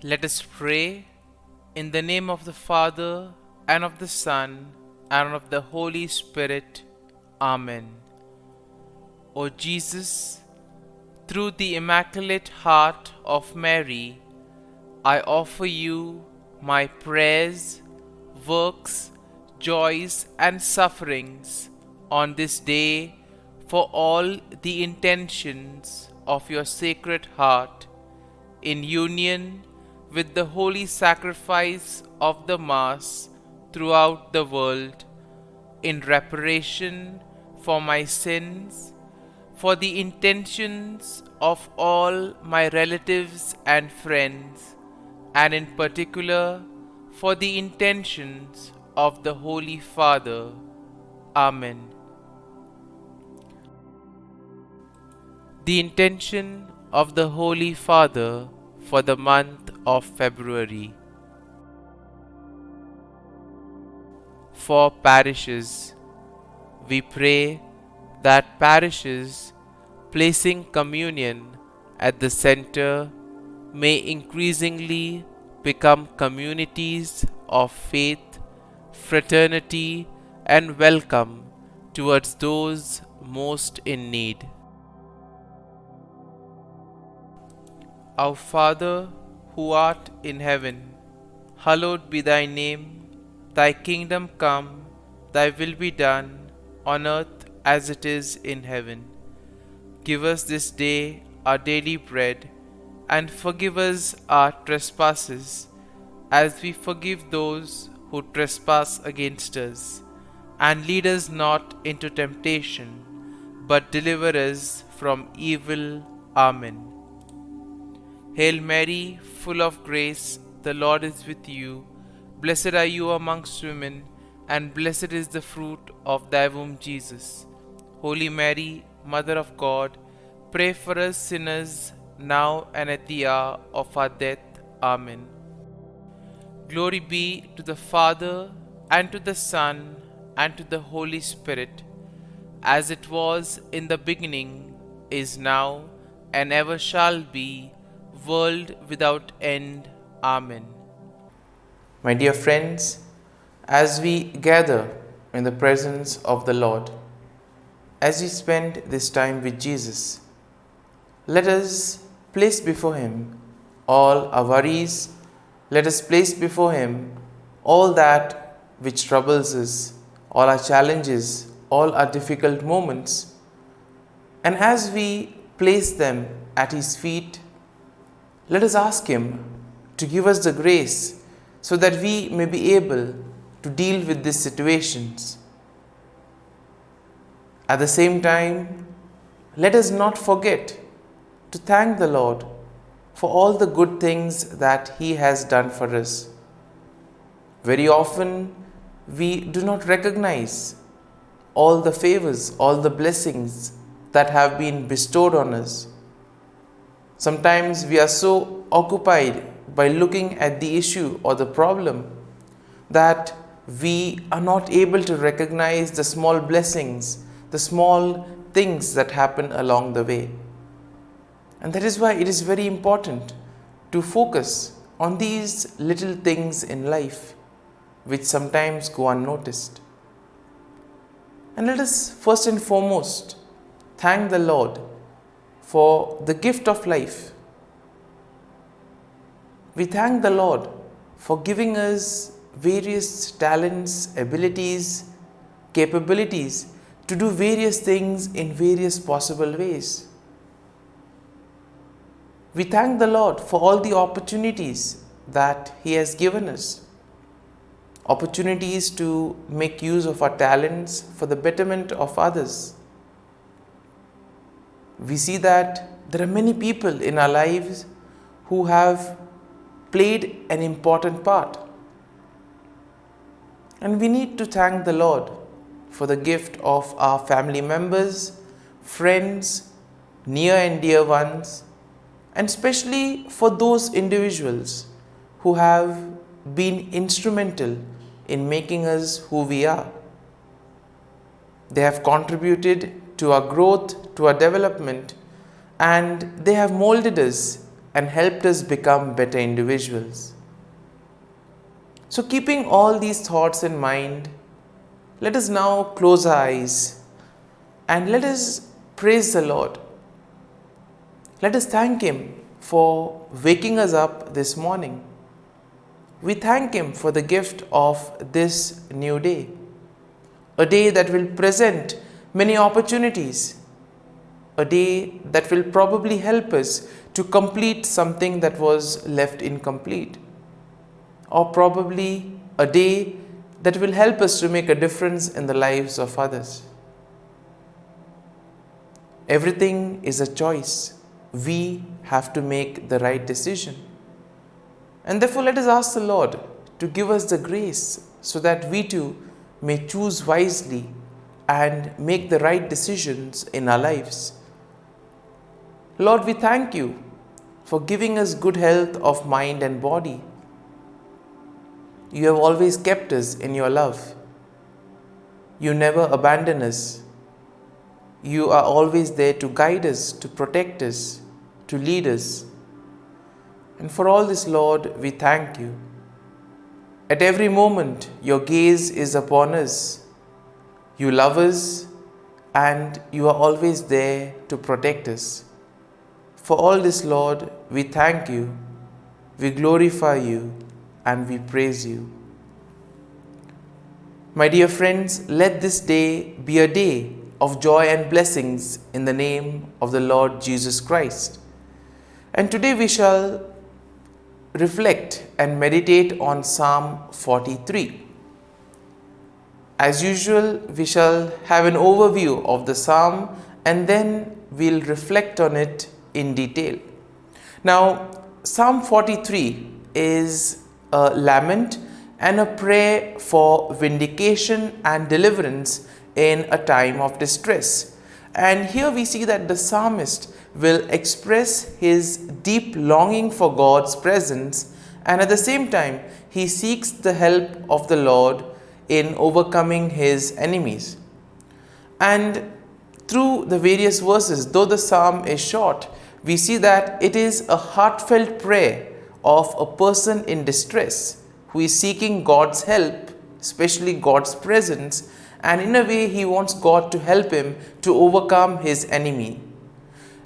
Let us pray in the name of the Father, and of the Son, and of the Holy Spirit. Amen. O Jesus, through the Immaculate Heart of Mary, I offer you my prayers, works, joys, and sufferings on this day for all the intentions of your Sacred Heart, in union with the holy sacrifice of the Mass throughout the world, in reparation for my sins, for the intentions of all my relatives and friends, and in particular for the intentions of the Holy Father. Amen. The intention of the Holy Father for the month of February. For parishes, we pray that parishes placing communion at the center may increasingly become communities of faith, fraternity, and welcome towards those most in need. Our Father, who art in heaven, hallowed be thy name. Thy kingdom come, thy will be done, on earth as it is in heaven. Give us this day our daily bread, and forgive us our trespasses, as we forgive those who trespass against us. And lead us not into temptation, but deliver us from evil. Amen. Hail Mary, full of grace, the Lord is with you. Blessed are you amongst women, and blessed is the fruit of thy womb, Jesus. Holy Mary, Mother of God, pray for us sinners, now and at the hour of our death. Amen. Glory be to the Father, and to the Son, and to the Holy Spirit, as it was in the beginning, is now, and ever shall be, world without end. Amen. My dear friends, as we gather in the presence of the Lord, as we spend this time with Jesus, let us place before Him all our worries. Let us place before Him all that which troubles us, all our challenges, all our difficult moments. And as we place them at His feet, let us ask Him to give us the grace so that we may be able to deal with these situations. At the same time, let us not forget to thank the Lord for all the good things that He has done for us. Very often, we do not recognize all the favors, all the blessings that have been bestowed on us. Sometimes we are so occupied by looking at the issue or the problem that we are not able to recognize the small blessings, the small things that happen along the way. And that is why it is very important to focus on these little things in life which sometimes go unnoticed. And let us first and foremost thank the Lord for the gift of life. We thank the Lord for giving us various talents, abilities, capabilities to do various things in various possible ways. We thank the Lord for all the opportunities that He has given us. Opportunities to make use of our talents for the betterment of others. We see that there are many people in our lives who have played an important part. And we need to thank the Lord for the gift of our family members, friends, near and dear ones, and especially for those individuals who have been instrumental in making us who we are. They have contributed to our growth, to our development, and they have molded us and helped us become better individuals. So, keeping all these thoughts in mind, let us now close our eyes and let us praise the Lord. Let us thank Him for waking us up this morning. We thank Him for the gift of this new day, a day that will present many opportunities, a day that will probably help us to complete something that was left incomplete, or probably a day that will help us to make a difference in the lives of others. Everything is a choice. We have to make the right decision. And therefore, let us ask the Lord to give us the grace so that we too may choose wisely and make the right decisions in our lives. Lord, we thank You for giving us good health of mind and body. You have always kept us in Your love. You never abandon us. You are always there to guide us, to protect us, to lead us. And for all this, Lord, we thank You. At every moment, Your gaze is upon us. You love us and You are always there to protect us. For all this, Lord, we thank You, we glorify You, and we praise You. My dear friends, let this day be a day of joy and blessings in the name of the Lord Jesus Christ. And today we shall reflect and meditate on Psalm 43. As usual, we shall have an overview of the psalm and then we'll reflect on it in detail. Now, Psalm 43 is a lament and a prayer for vindication and deliverance in a time of distress. And here we see that the psalmist will express his deep longing for God's presence, and at the same time he seeks the help of the Lord in overcoming his enemies. And through the various verses, though the psalm is short, we see that it is a heartfelt prayer of a person in distress who is seeking God's help, especially God's presence, and in a way he wants God to help him to overcome his enemy.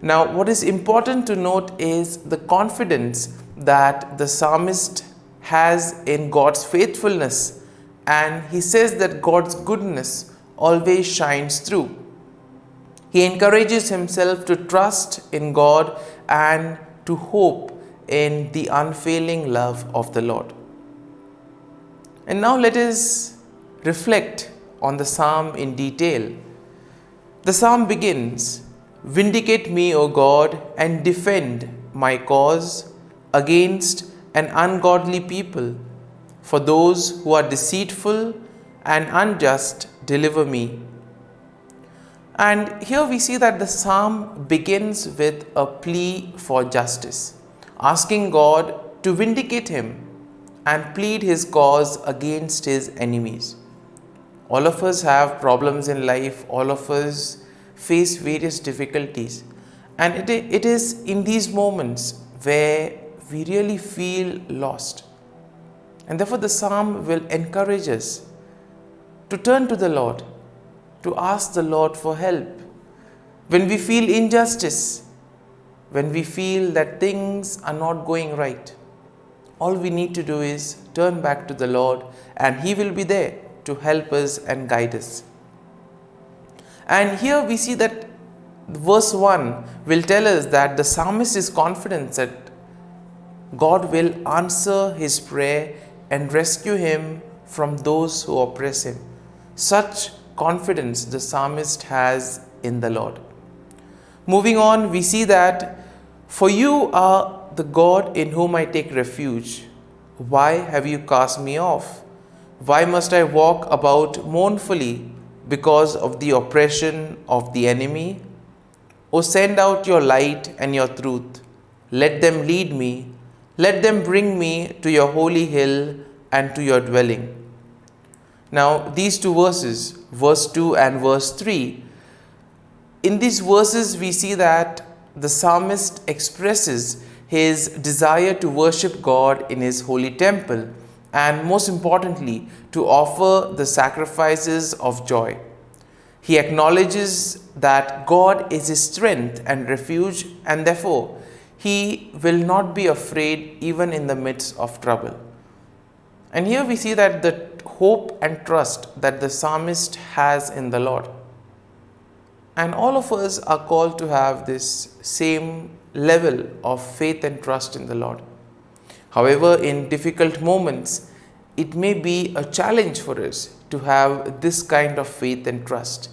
Now, what is important to note is the confidence that the psalmist has in God's faithfulness, and he says that God's goodness always shines through. He encourages himself to trust in God and to hope in the unfailing love of the Lord. And now let us reflect on the psalm in detail. The psalm begins, "Vindicate me, O God, and defend my cause against an ungodly people. For those who are deceitful and unjust, deliver me." And here we see that the psalm begins with a plea for justice, asking God to vindicate him and plead his cause against his enemies. All of us have problems in life, all of us face various difficulties, and it is in these moments where we really feel lost. And therefore the psalm will encourage us to turn to the Lord, to ask the Lord for help. When we feel injustice, when we feel that things are not going right, all we need to do is turn back to the Lord, and He will be there to help us and guide us. And here we see that verse 1 will tell us that the psalmist is confident that God will answer his prayer and rescue him from those who oppress him. Such confidence the psalmist has in the Lord. Moving on, we see that, "For you are the God in whom I take refuge. Why have you cast me off? Why must I walk about mournfully because of the oppression of the enemy? O send out your light and your truth. Let them lead me. Let them bring me to your holy hill and to your dwelling." Now, these two verses, verse 2 and verse 3, in these verses we see that the psalmist expresses his desire to worship God in his holy temple, and most importantly, to offer the sacrifices of joy. He acknowledges that God is his strength and refuge, and therefore he will not be afraid even in the midst of trouble. And here we see that the hope and trust that the psalmist has in the Lord. And all of us are called to have this same level of faith and trust in the Lord. However, in difficult moments, it may be a challenge for us to have this kind of faith and trust.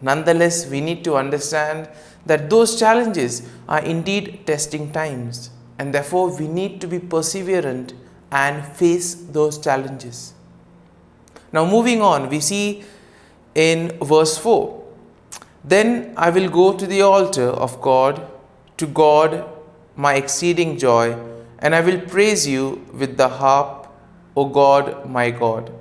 Nonetheless, we need to understand that those challenges are indeed testing times, and therefore we need to be perseverant and face those challenges. Now, moving on, we see in verse 4, "Then I will go to the altar of God, to God my exceeding joy, and I will praise you with the harp, O God my God."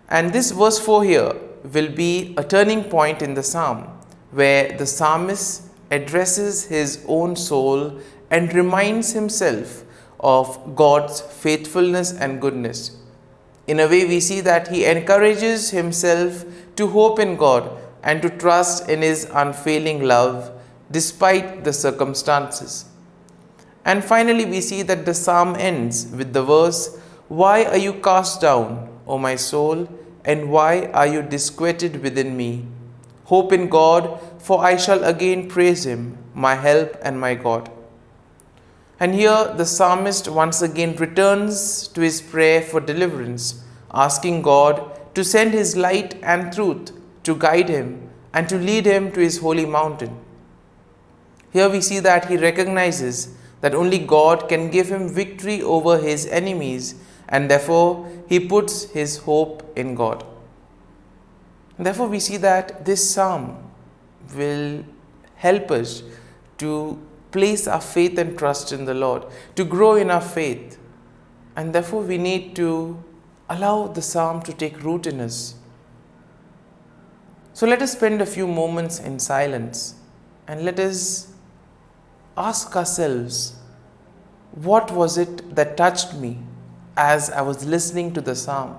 And this verse 4 here will be a turning point in the psalm, where the psalmist addresses his own soul and reminds himself of God's faithfulness and goodness. In a way, we see that he encourages himself to hope in God and to trust in his unfailing love despite the circumstances. And finally, we see that the psalm ends with the verse, "Why are you cast down, O my soul, and why are you disquieted within me? Hope in God, for I shall again praise him, my help and my God." And here the psalmist once again returns to his prayer for deliverance, asking God to send his light and truth to guide him and to lead him to his holy mountain. Here we see that he recognizes that only God can give him victory over his enemies, and therefore he puts his hope in God. And therefore we see that this psalm will help us to place our faith and trust in the Lord, to grow in our faith. And therefore we need to allow the psalm to take root in us. So let us spend a few moments in silence and let us ask ourselves, what was it that touched me as I was listening to the psalm?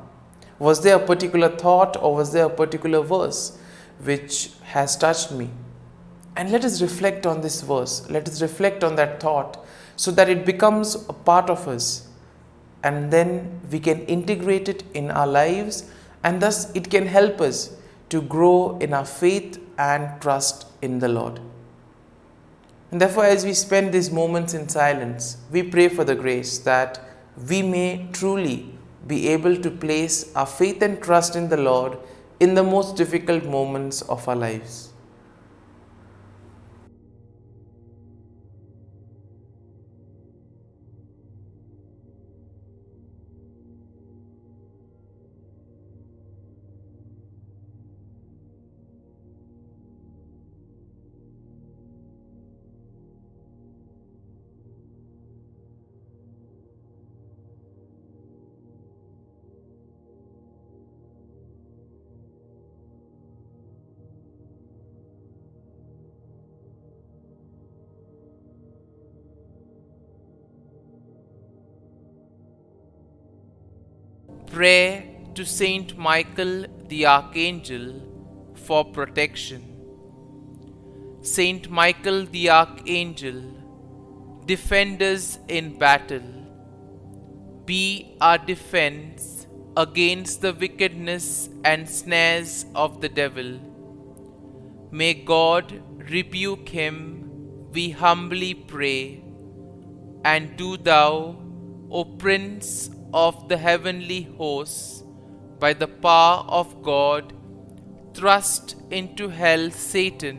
Was there a particular thought or was there a particular verse which has touched me? And let us reflect on this verse. Let us reflect on that thought so that it becomes a part of us. And then we can integrate it in our lives, and thus it can help us to grow in our faith and trust in the Lord. And therefore, as we spend these moments in silence, we pray for the grace that we may truly be able to place our faith and trust in the Lord in the most difficult moments of our lives. Prayer to Saint Michael the Archangel for protection. Saint Michael the Archangel, defend us in battle. Be our defense against the wickedness and snares of the devil. May God rebuke him, we humbly pray. And do thou, O Prince of the heavenly hosts, by the power of God, thrust into hell Satan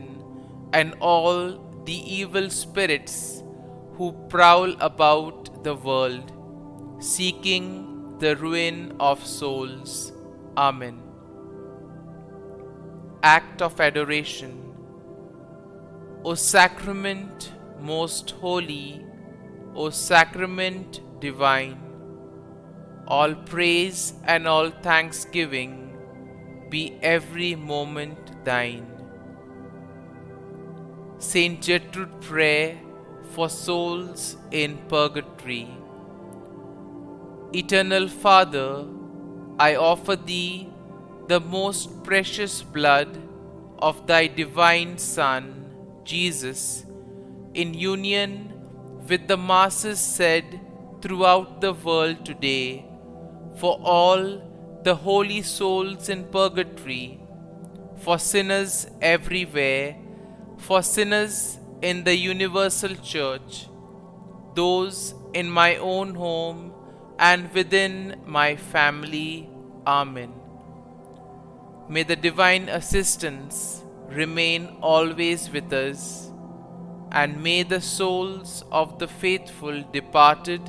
and all the evil spirits who prowl about the world, seeking the ruin of souls. Amen. Act of Adoration. O Sacrament most holy, O Sacrament divine, all praise and all thanksgiving be every moment thine. Saint Gertrude, prayer for souls in purgatory. Eternal Father, I offer Thee the most precious blood of Thy divine Son, Jesus, in union with the masses said throughout the world today, for all the holy souls in purgatory, for sinners everywhere, for sinners in the universal church, those in my own home and within my family. Amen. May the divine assistance remain always with us, and may the souls of the faithful departed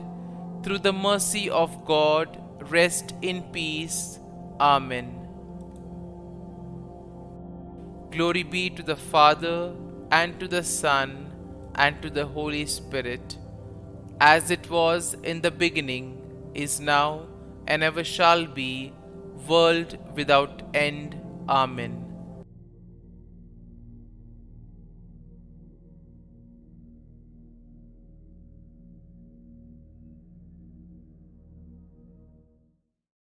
through the mercy of God rest in peace. Amen. Glory be to the Father, and to the Son, and to the Holy Spirit, as it was in the beginning, is now, and ever shall be, world without end. Amen.